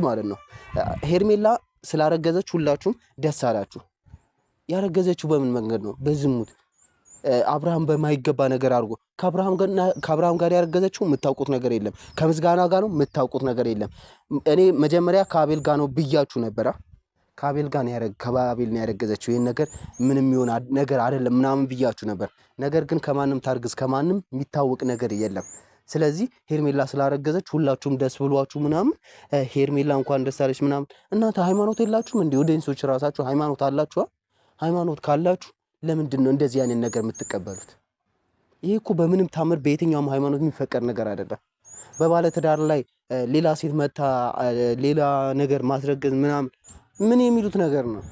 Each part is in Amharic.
ማለት ነው ሄርሜላ ስላረገዘች ሁላችሁም ደስ አላችሁ ያረገዘችው በምን መንገድ ነው በዝሙት አብርሃም በማይገባ ነገር አድርጎ ከአብርሃም ጋር ያረገዘችው የምታውቁት ነገር የለም ከምስጋና ጋር ነው የምታውቁት ነገር የለም እኔ መጀመሪያ ከአቤል ጋር ነው ብያችሁ ነበር ከአቤል ጋር ከባቤል ነው ያረገዘችው ይሄን ነገር ምንም ይሆን ነገር አይደለም ምናምን ብያችሁ ነበር ነገር ግን ከማንም ታርግዝ ከማንም የሚታወቅ ነገር የለም ስለዚህ ሄርሜላ ስላረገዘች ሁላችሁም ደስ ብሏችሁ ምናምን ሄርሜላ እንኳን ደስ አለች ምናምን እናንተ ሃይማኖት የላችሁም እንዴ ኦዲየንሶች ራሳችሁ ሃይማኖት አላችሁ ሃይማኖት ካላችሁ ለምንድን ነው እንደዚህ አይነት ነገር የምትቀበሉት ይሄ እኮ በምንም ታምር በየትኛውም ሃይማኖት የሚፈቀድ ነገር አይደለም በባለ ትዳር ላይ ሌላ ሴት መታ ሌላ ነገር ማስረገዝ ምናምን ምን የሚሉት ነገር ነው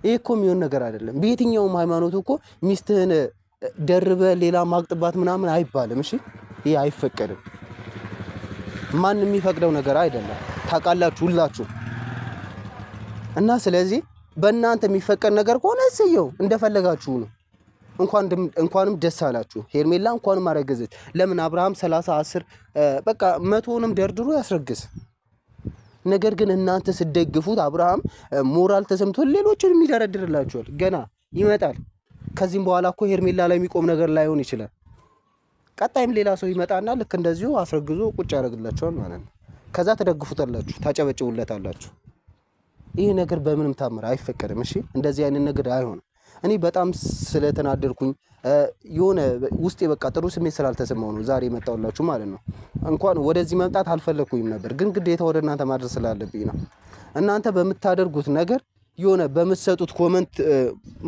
ይሄ እኮ የሚሆን ነገር አይደለም በየትኛውም ሃይማኖት እኮ ሚስትህን ደርበ ሌላ ማቅጥባት ምናምን አይባልም እሺ ይሄ አይፈቀድም ማንም የሚፈቅደው ነገር አይደለም ታውቃላችሁ ሁላችሁ እና ስለዚህ በእናንተ የሚፈቀድ ነገር ከሆነ እሰየው እንደፈለጋችሁ ነው እንኳንም ደስ አላችሁ ሄርሜላ እንኳንም አረገዘች ለምን አብርሃም 30 10 በቃ 100ንም ደርድሮ ያስረግዝ ነገር ግን እናንተ ስደግፉት አብርሃም ሞራል ተሰምቶ ሌሎችን የሚደረድርላችኋል ገና ይመጣል ከዚህም በኋላ እኮ ሄርሜላ ላይ የሚቆም ነገር ላይሆን ይችላል ቀጣይም ሌላ ሰው ይመጣና ልክ እንደዚሁ አስረግዞ ቁጭ ያደርግላችኋል ማለት ነው ከዛ ተደግፉታላችሁ ታጨበጭቡለታላችሁ ይሄ ነገር በምንም ታምር አይፈቀድም እሺ እንደዚህ አይነት ነገር አይሆንም እኔ በጣም ስለተናደርኩኝ የሆነ ውስጤ በቃ ጥሩ ስሜት ስላልተሰማው ነው ዛሬ መጣውላችሁ ማለት ነው እንኳን ወደዚህ መምጣት አልፈለኩኝም ነበር ግን ግዴታ ወደ እናንተ ማድረስ ስላለብኝ ነው እናንተ በመታደርጉት ነገር የሆነ በመሰጡት ኮሜንት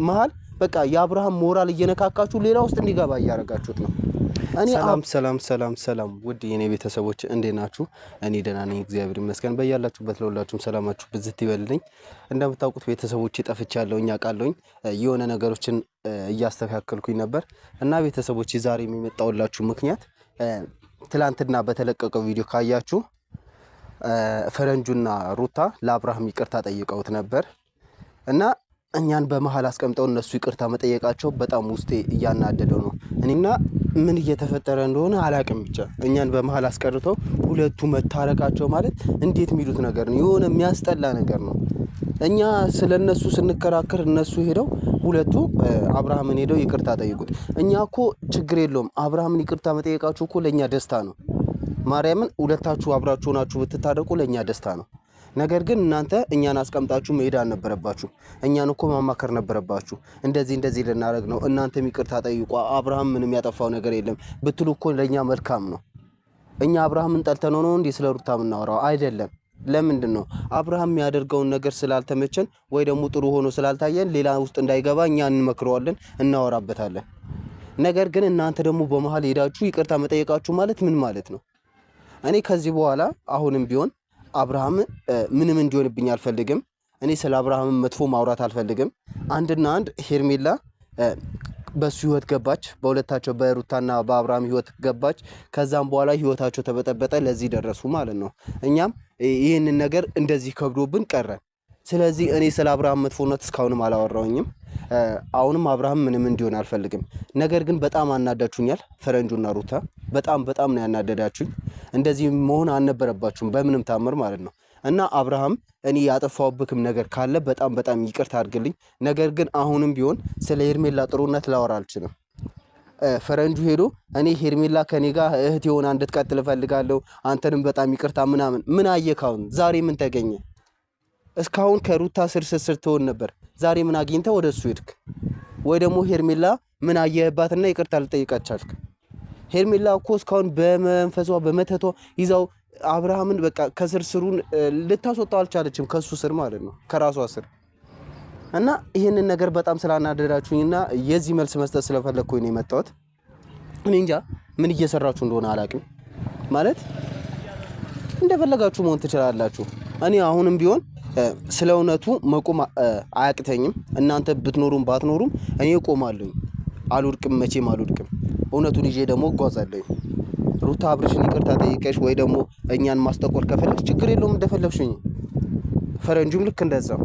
መሃል በቃ የአብርሃም ሞራል እየነካካችሁ ሌላ ውስጥ እንዲገባ ያያረጋችሁት ነው እኔ ሰላም ውድ የኔ ቤተሰቦች እንዴት ናችሁ እኔ ደህና ነኝ እግዚአብሔር ይመስገን በያላችሁበት ለሁላችሁም ሰላማችሁ ብዝት ይበልልኝ እንደምታውቁት ቤተሰቦቼ ጠፍቻለሁኝ አቃለሁኝ የሆነ ነገሮችን እያስተካከልኩኝ ነበር እና ቤተሰቦቼ ዛሬ የሚመጣውላችሁ ምክንያት ትላንትና በተለቀቀው ቪዲዮ ካያችሁ ፈረንጁና ሩታ ለአብርሃም ይቅርታ ጠይቀውት ነበር እና እኛን በመሃል አስቀምጠው እነሱ ይቅርታ መጠየቃቸው በጣም ውስጤ እያናደደው ነው እኔና ምን እየተፈጠረ እንደሆነ አላቅም ብቻ እኛን በመሃል አስቀርተው ሁለቱ መታረቃቸው ማለት እንዴት የሚሉት ነገር ነው የሆነ የሚያስጠላ ነገር ነው እኛ ስለነሱ ስንከራከር እነሱ ሄደው ሁለቱ አብርሃምን ሄደው ይቅርታ ጠይቁት እኛኮ ችግር የለውም አብርሃምን ይቅርታ መጠየቃቸው እኮ ለኛ ደስታ ነው ማርያምን ሁለታችሁ አብራችሁ ናችሁ ብትታረቁ ለኛ ደስታ ነው ነገር ግን እናንተ እኛን አስቀምጣችሁ መሄድ አልነበረባችሁ እኛን እኮ ማማከር ነበረባችሁ እንደዚህ ልናረግ ነው እናንተ ይቅርታ ጠይቁ አብርሃም ምንም ያጠፋው ነገር የለም ብትሉ እኮ ለኛ መልካም ነው እኛ አብርሃምን ጠልተነው ነው እንዴ ስለ ሩታ ምናወራው አይደለም ለምንድን ነው አብርሃም ያደርገውን ነገር ስላልተመቸን ወይ ደግሞ ጥሩ ሆኖ ስላልታየን ሌላ ውስጥ እንዳይገባ እኛ እንመክረዋለን እናወራበታለን ነገር ግን እናንተ ደግሞ በመሃል ሄዳችሁ ይቅርታ መጠየቃችሁ ማለት ምን ማለት ነው እኔ ከዚህ በኋላ አሁንም ቢሆን አብርሃም ምንም እንዲሆንብኝ አልፈልግም እኔ ስለ አብርሃም መጥፎ ማውራት አልፈልግም አንድና አንድ ሄርሜላ በሱ ህይወት ገባች በሁለታቸው በሩታና በአብርሃም ህይወት ገባች ከዛም በኋላ ህይወታቸው ተበጠበጠ ለዚህ ደረሱ ማለት ነው እኛም ይሄንን ነገር እንደዚህ ከብዶብን ቀረ ስለዚህ እኔ ስለ አብርሃም መጥፎነት እስካሁንም አላወራውኝም አሁንም አብርሃም ምንም እንዲሆን አልፈልግም ነገር ግን በጣም አናዳችሁኛል ፈረንጁና ሩታ በጣም ነው ያናደዳችሁኝ እንደዚህ መሆን አልነበረባችሁም በምንም ታምር ማለት ነው እና አብርሃም እኔ ያጠፋውብክም ነገር ካለ በጣም ይቅርታ አድርግልኝ ነገር ግን አሁንም ቢሆን ስለ ሄርሜላ ጥሩነት ላወራ አልችልም ፈረንጁ ሄዶ እኔ ሄርሜላ ከኔ ጋር እህት የሆነ እንድትቀጥል ፈልጋለሁ አንተንም በጣም ይቅርታ ምናምን ምን አየካውን ዛሬ ምን ተገኘ እስካሁን ከሩታ ስር ተወን ነበር ዛሬ ምን አግኝተው ወደሱ ሄድክ ወይ ደግሞ ሄርሜላ ምን አየህባትና ይቅርታ ልጠይቃቻልክ ሄርሜላ እኮ እስካሁን በመንፈሷ በመተቷ ይዛው አብርሃምን በቃ ከስርስሩን ልታስወጣው አልቻለችም ከሱ ስር ማለት ነው ከራሷ ስር እና ይሄንን ነገር በጣም ስላናደዳችሁኝና የዚህ መልስ መስጠት ስለፈለኩኝ ነው የመጣሁት እኔ እንጃ ምን እየሰራችሁ እንደሆነ አላቅም ማለት እንደፈለጋችሁ መሆን ትችላላችሁ እኔ አሁንም ቢሆን ስለውነቱ መቆም አያቅተኝም እናንተ ብትኖሩም ባትኖሩም እኔ እቆማለሁ አልወድቅም መቼም አልወድቅም እውነቱን ይዤ ደግሞ እጓዛለሁ ሩታ አብርሽን ይቅርታ ጠይቀሽ ወይ ደግሞ እኛን ማስተቆር ከፈለግሽ ችግር የለውም እንደፈለግሽኝ ፈረንጁም ልክ እንደዛው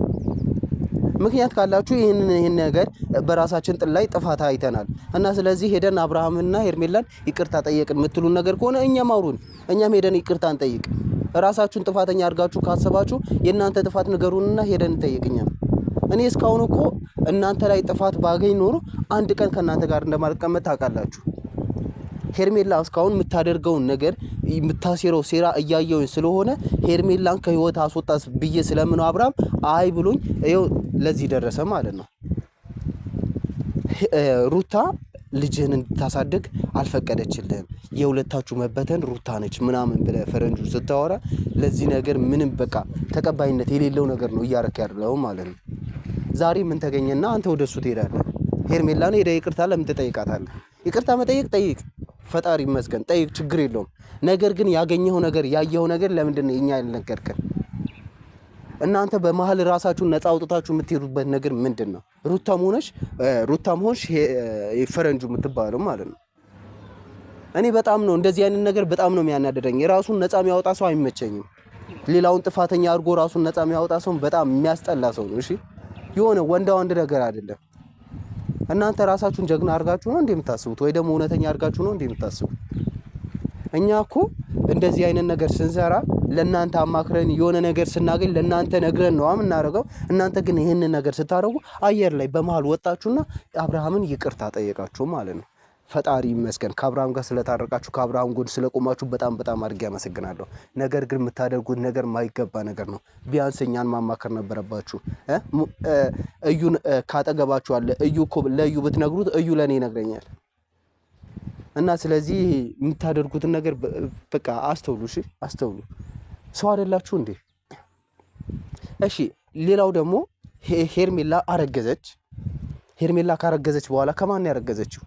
ምክንያት ካላችሁ ይሄን ነገር በራሳችን ጥል ላይ ጥፋት አይተናል እና ስለዚህ ሄደን አብርሃምና ሄርሜላን ይቅርታ ጠይቅን የምትሉን ነገር ከሆነ እኛም አውሩን እኛም ሄደን ይቅርታ እንጠይቅ ራሳችሁን ጥፋተኛ አድርጋችሁ ካሰባችሁ የእናንተ ጥፋት ንገሩንና ሄደን እንጠይቅኛል። እኔ እስካሁን እኮ እናንተ ላይ ጥፋት ባገኝ ኖሮ አንድ ቀን ከእናንተ ጋር እንደማልቀመጥ ታውቃላችሁ። ሄርሜላ እስካሁን የምታደርገውን ነገር የምታሴረው ሴራ እያየሁኝ ስለሆነ ሄርሜላን ከህይወት አስወጣስ ብዬ ስለምን አብርሃም አይ ብሎኝ ይኸው ለዚህ ደረሰ ማለት ነው። ሩታ ልጅህን እንድታሳድግ አልፈቀደችልህም። የሁለታችሁ መበተን ሩታ ነች ምናምን ብለህ ፈረንጁ ስታወራ ለዚህ ነገር ምንም በቃ ተቀባይነት የሌለው ነገር ነው እያረክ ያለው ማለት ነው። ዛሬ ምን ተገኘና አንተ ወደሱ ትሄዳለህ? ሄርሜላን ሄደህ ይቅርታ ለምን ትጠይቃታለህ? ይቅርታ መጠየቅ ጠይቅ፣ ፈጣሪ ይመስገን ጠይቅ፣ ችግር የለውም። ነገር ግን ያገኘው ነገር ያየው ነገር ለምንድን ነው እኛ ያልነገርከን? እናንተ በመሀል ራሳችሁን ነፃ አውጥታችሁ የምትሄዱበት ነገር ምንድን ነው? ሩታም ሆንሽ ፈረንጁ የምትባለው ማለት ነው። እኔ በጣም ነው እንደዚህ አይነት ነገር በጣም ነው የሚያናደደኝ። የራሱን ነፃ የሚያወጣ ሰው አይመቸኝም። ሌላውን ጥፋተኛ አድርጎ ራሱን ነፃ የሚያወጣ ሰው በጣም የሚያስጠላ ሰው ነው። እሺ የሆነ ወንዳ ወንድ ነገር አይደለም። እናንተ ራሳችሁን ጀግና አድርጋችሁ ነው እንደምታስቡት ወይ ደግሞ እውነተኛ አድርጋችሁ ነው እንደምታስቡት? እኛ እኮ እንደዚህ አይነት ነገር ስንሰራ ለእናንተ አማክረን የሆነ ነገር ስናገኝ ለእናንተ ነግረን ነው የምናደርገው። እናንተ ግን ይህንን ነገር ስታደርጉ አየር ላይ በመሀል ወጣችሁና አብርሃምን ይቅርታ ጠየቃችሁ ማለት ነው። ፈጣሪ ይመስገን ከአብርሃም ጋር ስለታረቃችሁ ከአብርሃም ጎን ስለቆማችሁ በጣም አድርጌ አመሰግናለሁ። ነገር ግን የምታደርጉት ነገር ማይገባ ነገር ነው። ቢያንስ እኛን ማማከር ነበረባችሁ። እዩን ካጠገባችሁ አለ። እዩ እኮ ለእዩ ብትነግሩት እዩ ለእኔ ይነግረኛል። እና ስለዚህ የምታደርጉትን ነገር በቃ አስተውሉ። እሺ አስተውሉ። ሰው አይደላችሁ እንዴ? እሺ ሌላው ደግሞ ሄርሜላ አረገዘች። ሄርሜላ ካረገዘች በኋላ ከማን ያረገዘችው?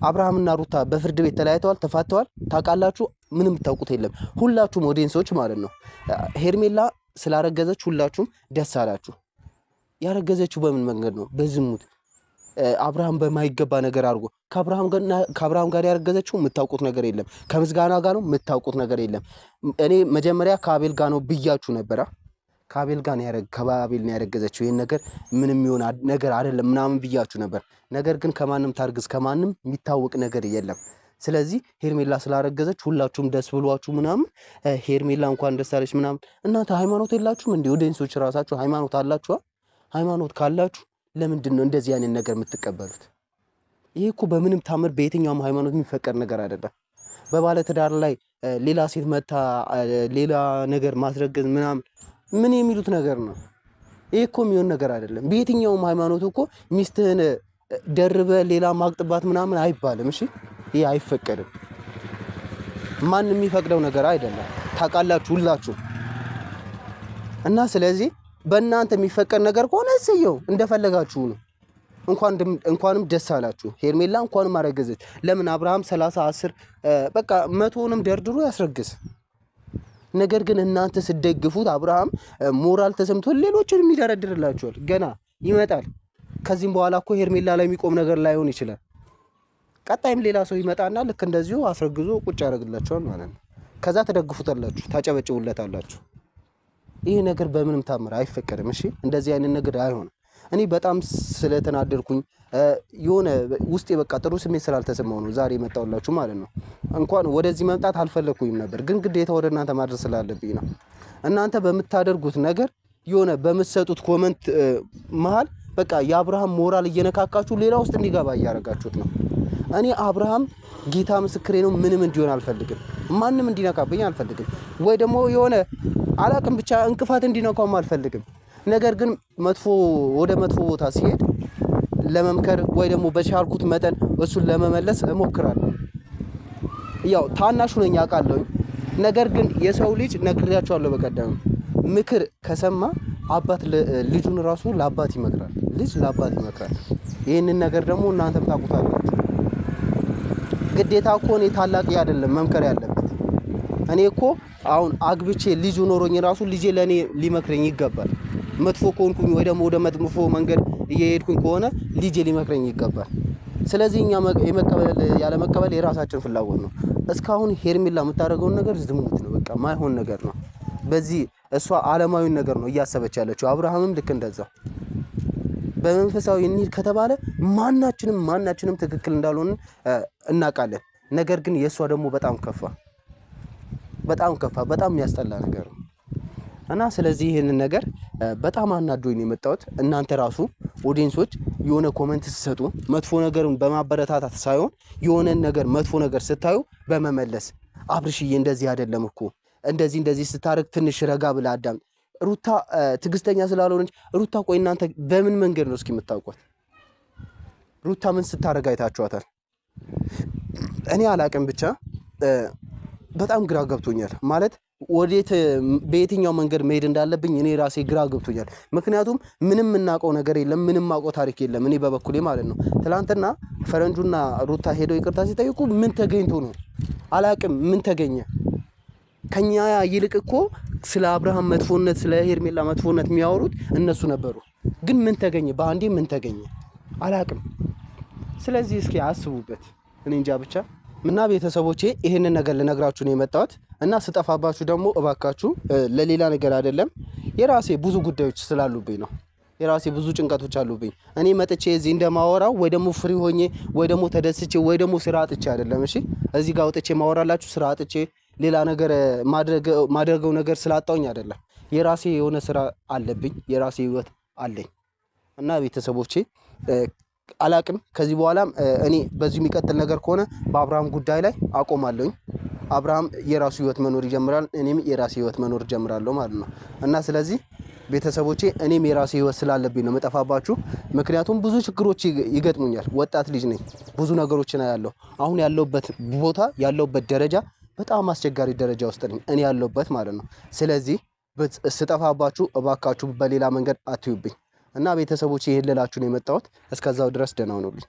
አብርሃምና ሩታ በፍርድ ቤት ተለያይተዋል፣ ተፋተዋል። ታውቃላችሁ? ምንም ታውቁት የለም ሁላችሁም ኦዲየንሶች ማለት ነው። ሄርሜላ ስላረገዘች ሁላችሁም ደስ አላችሁ። ያረገዘችው በምን መንገድ ነው? በዝሙት አብርሃም በማይገባ ነገር አድርጎ ከአብርሃም ጋር ያረገዘችው የምታውቁት ነገር የለም። ከምስጋና ጋር ነው የምታውቁት ነገር የለም። እኔ መጀመሪያ ከአቤል ጋር ነው ብያችሁ ነበረ። ከአቤል ጋር ከባቤል ነው ያረገዘችው። ይሄን ነገር ምንም ይሆን ነገር አይደለም ምናምን ብያችሁ ነበር። ነገር ግን ከማንም ታርግዝ ከማንም የሚታወቅ ነገር የለም። ስለዚህ ሄርሜላ ስላረገዘች ሁላችሁም ደስ ብሏችሁ ምናምን ሄርሜላ እንኳን ደስ አለች ምናምን። እናንተ ሃይማኖት የላችሁም እንዴ? ኦዲየንሶች ራሳችሁ ሃይማኖት አላችሁ? ሃይማኖት ካላችሁ ለምንድን ነው እንደዚህ አይነት ነገር የምትቀበሉት? ይሄ እኮ በምንም ታምር በየትኛውም ሃይማኖት የሚፈቀድ ነገር አይደለም። በባለ ትዳር ላይ ሌላ ሴት መታ ሌላ ነገር ማስረገዝ ምናምን ምን የሚሉት ነገር ነው? ይሄ እኮ የሚሆን ነገር አይደለም። በየትኛውም ሃይማኖት እኮ ሚስትህን ደርበ ሌላ ማግጥባት ምናምን አይባልም። እሺ ይሄ አይፈቀድም። ማንም የሚፈቅደው ነገር አይደለም። ታውቃላችሁ ሁላችሁ። እና ስለዚህ በእናንተ የሚፈቀድ ነገር ከሆነ እሰየው እንደፈለጋችሁ ነው። እንኳንም ደስ አላችሁ። ሄርሜላ እንኳንም አረገዘች። ለምን አብርሃም 30 10 በቃ 100ንም ደርድሮ ያስረግዝ። ነገር ግን እናንተ ስደግፉት አብርሃም ሞራል ተሰምቶ ሌሎችን የሚደረድርላችኋል። ገና ይመጣል። ከዚህም በኋላ እኮ ሄርሜላ ላይ የሚቆም ነገር ላይሆን ይችላል። ቀጣይም ሌላ ሰው ይመጣና ልክ እንደዚሁ አስረግዞ ቁጭ ያደርግላችኋል ማለት ነው። ከዛ ተደግፉታላችሁ፣ ታጨበጭቡለታላችሁ። ይሄ ነገር በምንም ታምር አይፈቀድም። እሺ እንደዚህ አይነት ነገር አይሆንም። እኔ በጣም ስለተናደርኩኝ የሆነ ውስጤ በቃ ጥሩ ስሜት ስላልተሰማው ነው ዛሬ መጣውላችሁ ማለት ነው። እንኳን ወደዚህ መምጣት አልፈለኩኝም ነበር፣ ግን ግዴታ ወደ እናንተ ማድረስ ስላለብኝ ነው። እናንተ በምታደርጉት ነገር የሆነ በምትሰጡት ኮመንት መሃል በቃ የአብርሃም ሞራል እየነካካችሁ ሌላ ውስጥ እንዲገባ እያደረጋችሁት ነው። እኔ አብርሃም ጌታ ምስክሬ ነው ምንም እንዲሆን አልፈልግም። ማንም እንዲነካብኝ አልፈልግም። ወይ ደግሞ የሆነ አላቅም ብቻ እንቅፋት እንዲነካውም አልፈልግም። ነገር ግን ወደ መጥፎ ቦታ ሲሄድ ለመምከር ወይ ደግሞ በቻልኩት መጠን እሱን ለመመለስ እሞክራለሁ። ያው ታናሹ ነኝ አውቃለሁ። ነገር ግን የሰው ልጅ ነግሬያቸዋለሁ በቀደም ምክር ከሰማ አባት ልጁን ራሱ ለአባት ይመክራል፣ ልጅ ለአባት ይመክራል። ይህንን ነገር ደግሞ እናንተም ታውቁታላችሁ። ግዴታ እኮ እኔ ታላቅ አይደለም መምከር ያለበት። እኔ እኮ አሁን አግብቼ ልጅ ኖሮኝ ራሱ ልጄ ለኔ ሊመክረኝ ይገባል። መጥፎ ከሆንኩኝ ወይ ደግሞ ወደ መጥፎ መንገድ እየሄድኩኝ ከሆነ ልጄ ሊመክረኝ ይገባል። ስለዚህ እኛ ያለ መቀበል የራሳችን ፍላጎት ነው። እስካሁን ሄርሜላ የምታደርገውን ነገር ዝሙት ነው፣ በቃ ማይሆን ነገር ነው። በዚህ እሷ ዓለማዊ ነገር ነው እያሰበች ያለችው። አብርሃምም ልክ እንደዛ በመንፈሳዊ እንሂድ ከተባለ ማናችንም ትክክል እንዳልሆነ እናውቃለን። ነገር ግን የእሷ ደግሞ በጣም ከፋ። በጣም ከፋ። በጣም የሚያስጠላ ነገር ነው እና ስለዚህ ይህንን ነገር በጣም አናዶኝ የመጣሁት እናንተ ራሱ ኦዲየንሶች የሆነ ኮሜንት ሲሰጡ መጥፎ ነገርን በማበረታታት ሳይሆን የሆነን ነገር መጥፎ ነገር ስታዩ በመመለስ አብርሽዬ እንደዚህ አይደለም እኮ እንደዚህ ስታረግ ትንሽ ረጋ ብላ አዳም ሩታ ትግስተኛ ስላልሆነች ሩታ ቆይ እናንተ በምን መንገድ ነው እስኪ የምታውቋት? ሩታ ምን ስታረግ አይታችኋታል? እኔ አላቅም ብቻ በጣም ግራ ገብቶኛል። ማለት ወዴት በየትኛው መንገድ መሄድ እንዳለብኝ እኔ ራሴ ግራ ገብቶኛል። ምክንያቱም ምንም እናውቀው ነገር የለም፣ ምንም ማውቀው ታሪክ የለም። እኔ በበኩሌ ማለት ነው ትላንትና ፈረንጁና ሩታ ሄደው ይቅርታ ሲጠይቁ ምን ተገኝቶ ነው አላቅም። ምን ተገኘ? ከኛ ይልቅ እኮ ስለ አብርሃም መጥፎነት ስለ ሄርሜላ መጥፎነት የሚያወሩት እነሱ ነበሩ። ግን ምን ተገኘ? በአንዴ ምን ተገኘ አላቅም። ስለዚህ እስኪ አስቡበት። እኔ እንጃ ብቻ እና ቤተሰቦቼ ይሄንን ነገር ልነግራችሁ ነው የመጣሁት። እና ስጠፋባችሁ ደግሞ እባካችሁ ለሌላ ነገር አይደለም፣ የራሴ ብዙ ጉዳዮች ስላሉብኝ ነው። የራሴ ብዙ ጭንቀቶች አሉብኝ። እኔ መጥቼ እዚህ እንደማወራው ወይ ደግሞ ፍሪ ሆኜ ወይ ደግሞ ተደስቼ ወይ ደግሞ ስራ አጥቼ አይደለም። እሺ እዚህ ጋር ወጥቼ ማወራላችሁ ስራ አጥቼ ሌላ ነገር ማድረገው ነገር ስላጣውኝ አይደለም። የራሴ የሆነ ስራ አለብኝ፣ የራሴ ህይወት አለኝ። እና ቤተሰቦቼ አላቅም ከዚህ በኋላም እኔ በዚህ የሚቀጥል ነገር ከሆነ በአብርሃም ጉዳይ ላይ አቆማለሁኝ። አብርሃም የራሱ ህይወት መኖር ይጀምራል፣ እኔም የራሴ ህይወት መኖር ጀምራለሁ ማለት ነው። እና ስለዚህ ቤተሰቦቼ እኔም የራሴ ህይወት ስላለብኝ ነው መጠፋባችሁ። ምክንያቱም ብዙ ችግሮች ይገጥሙኛል። ወጣት ልጅ ነኝ፣ ብዙ ነገሮችን አያለሁ። አሁን ያለሁበት ቦታ ያለሁበት ደረጃ በጣም አስቸጋሪ ደረጃ ውስጥ ነኝ እኔ ያለሁበት ማለት ነው። ስለዚህ ስጠፋባችሁ እባካችሁ በሌላ መንገድ አትዩብኝ። እና ቤተሰቦቼ ይሄን ልላችሁ ነው የመጣሁት። እስከዛው ድረስ ደህና ሁኑልኝ።